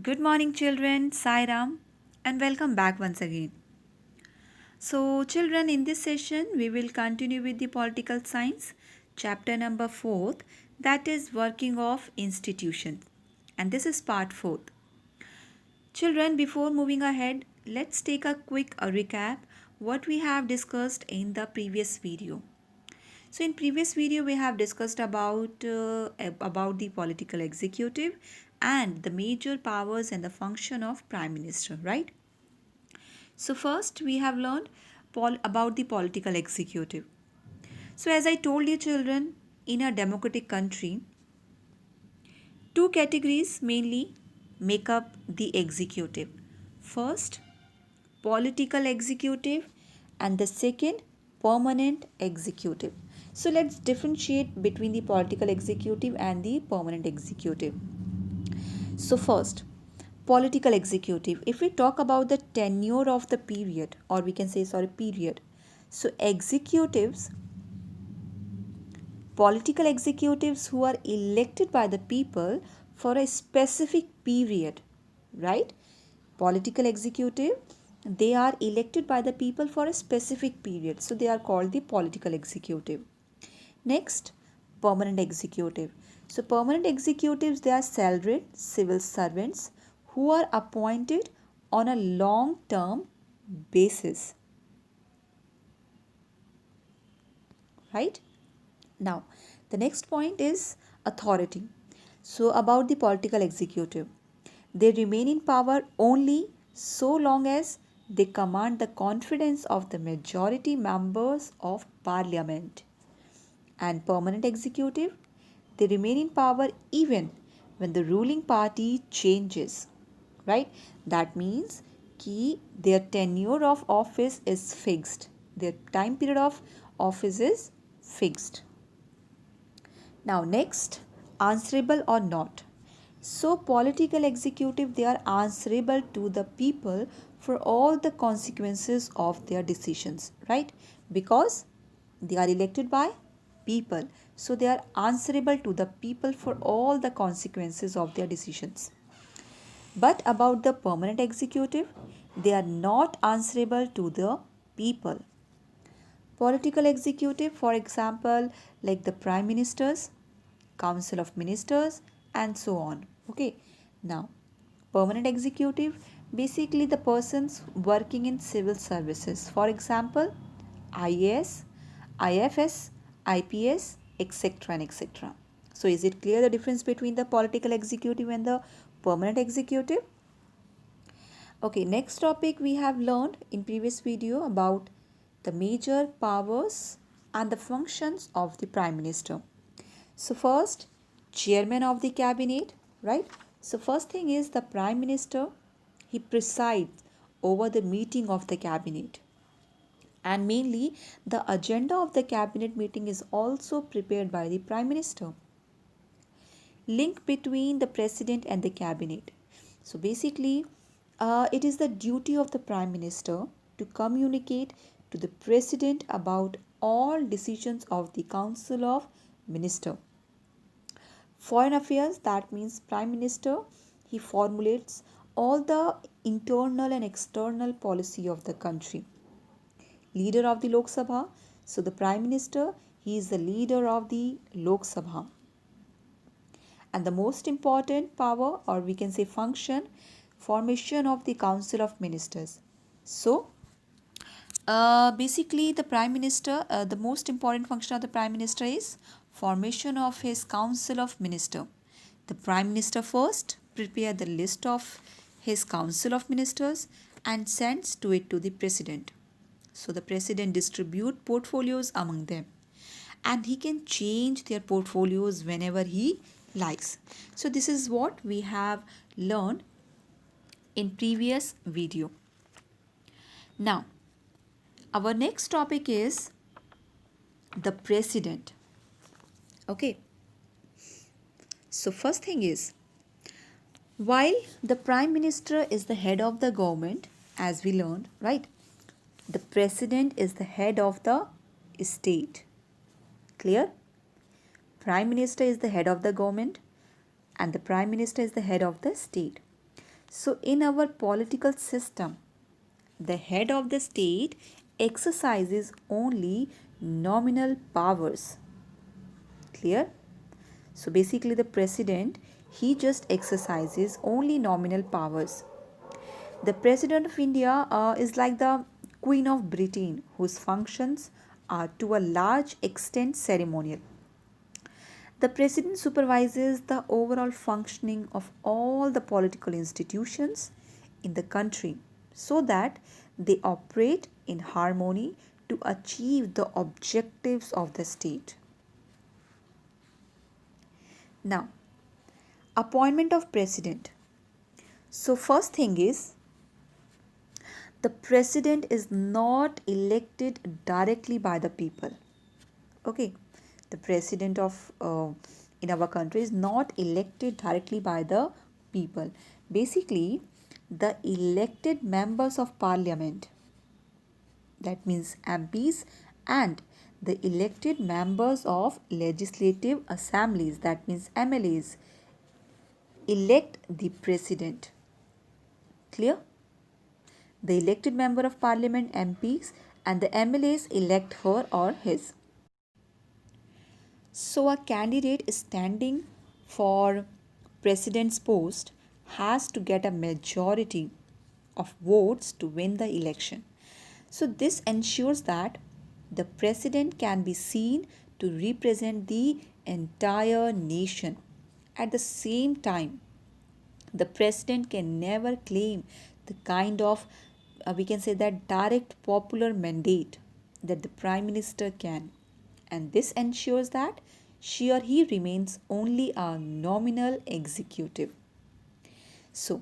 Good morning, children. Sai Ram, and welcome back once again. So, children, in this session, we will continue with the political science, chapter number 4, that is working of institutions. And this is part 4. Children, before moving ahead, let's take a quick recap what we have discussed in the previous video. So in previous video we have discussed about the political executive and the major powers and the function of prime minister, right? So first we have learned about the political executive. So as I told you children, in a democratic country, two categories mainly make up the executive. First, political executive, and the second, permanent executive. So let's differentiate between the political executive and the permanent executive. So first, political executive. If we talk about the tenure of the period, or we can say period. So political executives who are elected by the people for a specific period, right? Political executive, they are elected by the people for a specific period, so they are called the political executive. Next, permanent executive. So permanent executives, they are salaried civil servants who are appointed on a long term basis, right? Now, the next point is authority. So, about the political executive, they remain in power only so long as they command the confidence of the majority members of parliament. And permanent executive, they remain in power even when the ruling party changes, right? That means कि their tenure of office is fixed. Their time period of office is fixed. Now next, answerable or not. So political executive, they are answerable to the people for all the consequences of their decisions, right? Because they are elected by people. So they are answerable to the people for all the consequences of their decisions. But about the permanent executive, they are not answerable to the people. Political executive, for example, like the prime ministers, council of ministers, and so on. Okay, now permanent executive, basically the persons working in civil services, for example, IAS, IFS, IPS, etc. and etc. So, is it clear the difference between the political executive and the permanent executive? Okay, next topic we have learned in previous video about the major powers and the functions of the prime minister. So first, chairman of the cabinet, right? So first thing is the prime minister, he presides over the meeting of the cabinet. And mainly the agenda of the cabinet meeting is also prepared by the prime minister. Link between the president and the cabinet. So basically, it is the duty of the prime minister to communicate to the president about all decisions of the council of minister. Foreign affairs, that means prime minister, he formulates all the internal and external policy of the country. Leader of the Lok Sabha, so the prime minister, he is the leader of the Lok Sabha. And the most important power, or we can say function, formation of the council of ministers. So basically the prime minister, the most important function of the prime minister is formation of his council of minister. The prime minister first prepare the list of his council of ministers and sends to it to the president. So the president distribute portfolios among them, and he can change their portfolios whenever he likes. So this is what we have learned in previous video. Now our next topic is the president. Okay, so first thing is, while the prime minister is the head of the government, as we learned, right, the president is the head of the state. Clear? Prime minister is the head of the government and the prime minister is the head of the state. So in our political system, the head of the state exercises only nominal powers. Clear? So basically, the president, he just exercises only nominal powers. The president of India is like the Queen of Britain, whose functions are to a large extent ceremonial. The president supervises the overall functioning of all the political institutions in the country so that they operate in harmony to achieve the objectives of the state. Now, appointment of president. So, first thing is the president is not elected directly by the people. Okay, the president of in our country is not elected directly by the people. Basically, the elected members of parliament, that means MPs, and the elected members of legislative assemblies, that means MLAs, elect the president. Clear? The elected member of parliament, MPs, and the MLAs elect her or his. So, a candidate standing for president's post has to get a majority of votes to win the election. So, this ensures that the president can be seen to represent the entire nation. At the same time, the president can never claim the kind of, we can say, that direct popular mandate that the prime minister can, and this ensures that she or he remains only a nominal executive. So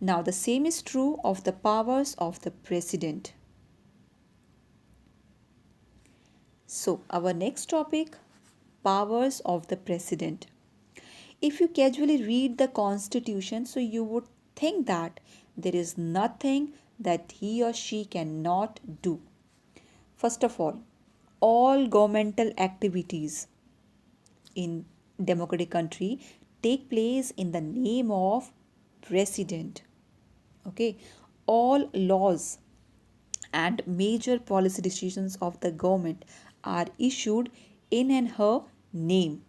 now the same is true of the powers of the president. So our next topic, powers of the president. If you casually read the constitution, so you would think that there is nothing that he or she cannot do. First of all governmental activities in democratic country take place in the name of president. Okay, all laws and major policy decisions of the government are issued in and her name.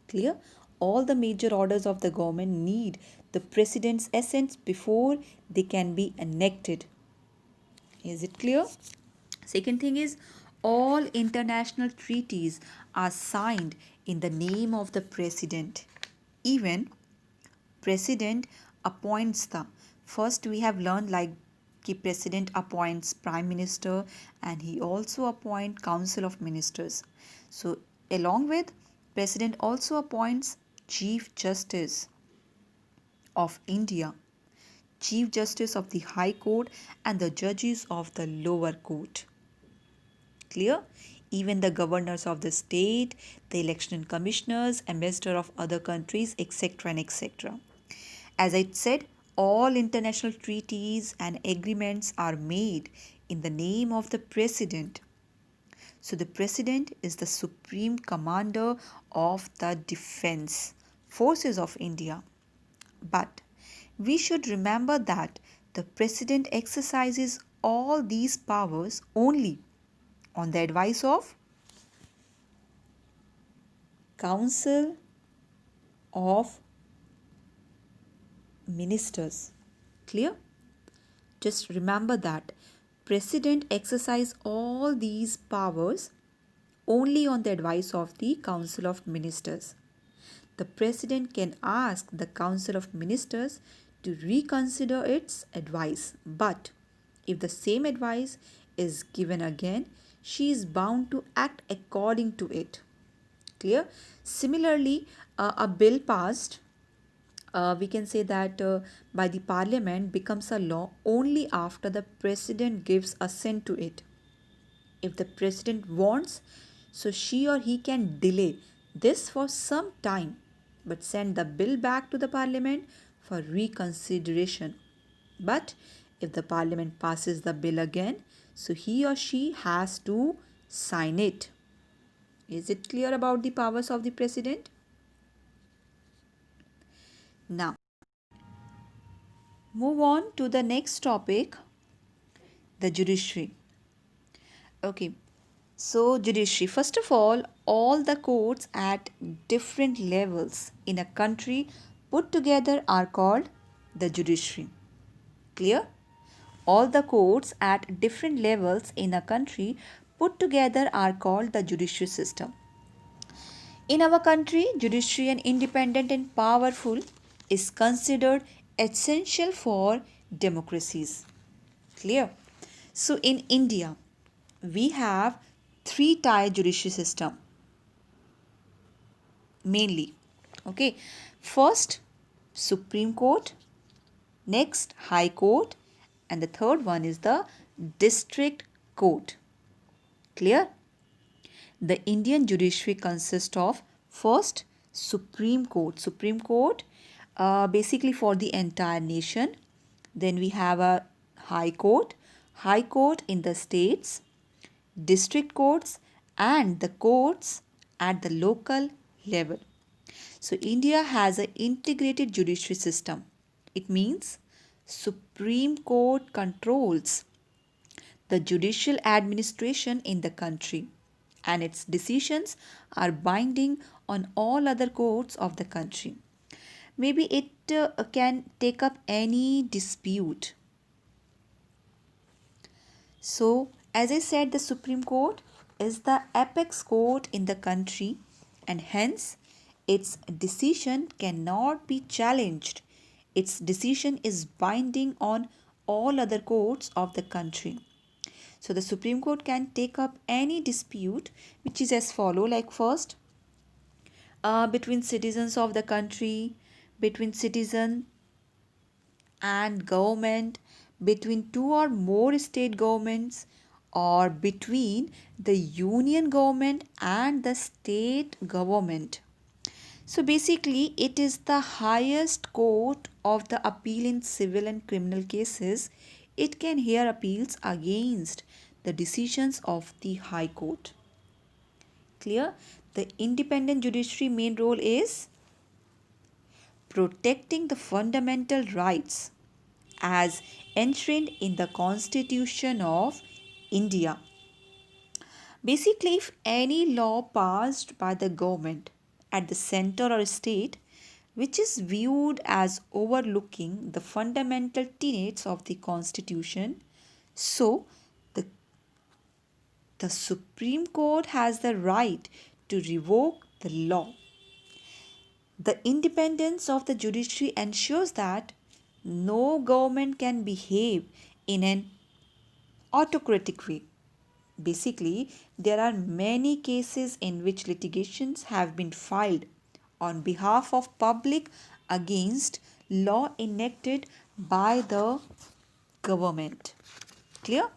Clear? All the major orders of the government need the president's assent before they can be enacted. Is it clear? Second thing is, all international treaties are signed in the name of the president. Even president appoints the, first we have learned like the president appoints prime minister and he also appoint council of ministers. So along with president also appoints chief justice of India, chief justice of the high court, and the judges of the lower court. Clear? Even the governors of the state, the election commissioners, ambassador of other countries, etc. and etc. As I said, all international treaties and agreements are made in the name of the president. So the president is the supreme commander of the defense forces of India. But we should remember that the president exercises all these powers only on the advice of council of ministers. Clear? Just remember that president exercise all these powers only on the advice of the council of ministers. The president can ask the council of ministers to reconsider its advice, but if the same advice is given again, she is bound to act according to it. Clear? Similarly, a bill passed, we can say that by the parliament becomes a law only after the president gives assent to it. If the president wants, so she or he can delay this for some time but send the bill back to the parliament for reconsideration. But if the parliament passes the bill again, so he or she has to sign it. Is it clear about the powers of the president? Now, Move on to the next topic, the judiciary. Okay, so judiciary. First of all the courts at different levels in a country put together are called the judiciary. Clear? All the courts at different levels in a country put together are called the judicial system. In our country, judiciary and independent and powerful is considered essential for democracies. Clear? So in India, we have three-tier judicial system mainly. Okay, first Supreme Court, next High Court, and the third one is the District Court. Clear? The Indian judiciary consists of first Supreme Court. Supreme Court basically for the entire nation. Then we have a High Court. High Court in the states, district courts, and the courts at the local level. So India has an integrated judiciary system. It means Supreme Court controls the judicial administration in the country, and its decisions are binding on all other courts of the country. Maybe it can take up any dispute. So, as I said, the Supreme Court is the apex court in the country, and hence its decision cannot be challenged. Its decision is binding on all other courts of the country. So the Supreme Court can take up any dispute which is as follow, like first between citizens of the country, between citizen and government, between two or more state governments, or between the union government and the state government. So basically, it is the highest court of the appeal in civil and criminal cases. It can hear appeals against the decisions of the High Court. Clear? The independent judiciary main role is protecting the fundamental rights as enshrined in the Constitution of India. Basically, if any law passed by the government at the center or state which is viewed as overlooking the fundamental tenets of the Constitution, so the, the Supreme Court has the right to revoke the law. The independence of the judiciary ensures that no government can behave in an autocratic way. Basically, there are many cases in which litigations have been filed on behalf of public against law enacted by the government. Clear?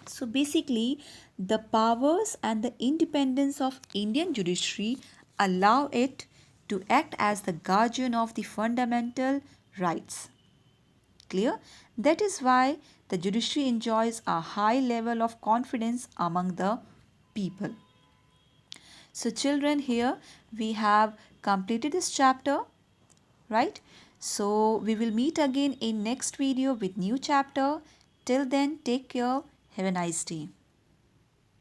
So basically, the powers and the independence of Indian judiciary allow it to act as the guardian of the fundamental rights. Clear? That is why the judiciary enjoys a high level of confidence among the people. So children, here we have completed this chapter, right? So we will meet again in next video with new chapter. Till then, take care. Have a nice day.